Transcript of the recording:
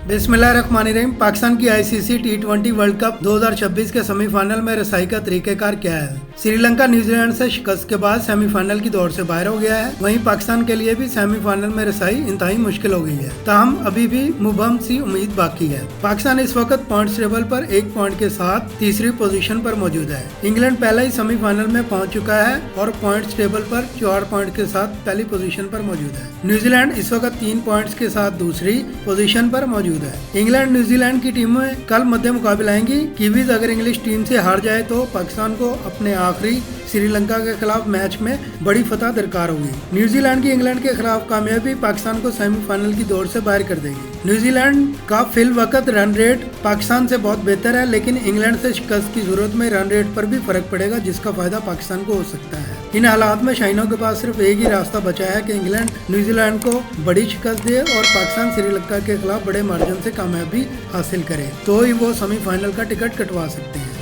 बिस्मिल्लाहिर्रहमानिर्रहीम। पाकिस्तान की आईसीसी टी20 world cup 2026 के सेमीफाइनल में रसाई का तरीक़ेकार क्या है। श्रीलंका न्यूजीलैंड से शिकस्त के बाद सेमीफाइनल की दौड़ से बाहर हो गया है। वहीं पाकिस्तान के लिए भी सेमीफाइनल में रसाई इंतहाई मुश्किल हो गई है। ताहम अभी भी मुबहम सी उम्मीद बाकी है। पाकिस्तान इस वक्त पॉइंट्स टेबल पर 1 पॉइंट के साथ तीसरी पोजीशन पर मौजूद है। इंग्लैंड पहले ही सेमीफाइनल में पहुंच चुका है और पॉइंट्स टेबल पर 4 पॉइंट के साथ पहली पोजीशन पर मौजूद है। न्यूजीलैंड इस वक्त 3 पॉइंट्स के साथ दूसरी पोजीशन पर मौजूद है। इंग्लैंड न्यूजीलैंड की टीमें कल मध्य मुकाबला आएंगी। कीवीज अगर इंग्लिश टीम से हार जाए तो पाकिस्तान को अपने आखिरी श्रीलंका के खिलाफ मैच में बड़ी फतह दरकार होगी। न्यूजीलैंड की इंग्लैंड के खिलाफ कामयाबी पाकिस्तान को सेमीफाइनल की दौड़ से बाहर कर देगी। न्यूजीलैंड का फिल वक्त रन रेट पाकिस्तान से बहुत बेहतर है, लेकिन इंग्लैंड से शिकस्त की जरूरत में रन रेट पर भी फर्क पड़ेगा, जिसका फायदा पाकिस्तान को हो सकता है। इन हालात में शाहीनों के पास सिर्फ एक ही रास्ता बचा है कि इंग्लैंड न्यूजीलैंड को बड़ी शिकस्त दे और पाकिस्तान श्रीलंका के खिलाफ बड़े मार्जिन से कामयाबी हासिल करे, तो ही वो सेमीफाइनल का टिकट कटवा सकते हैं।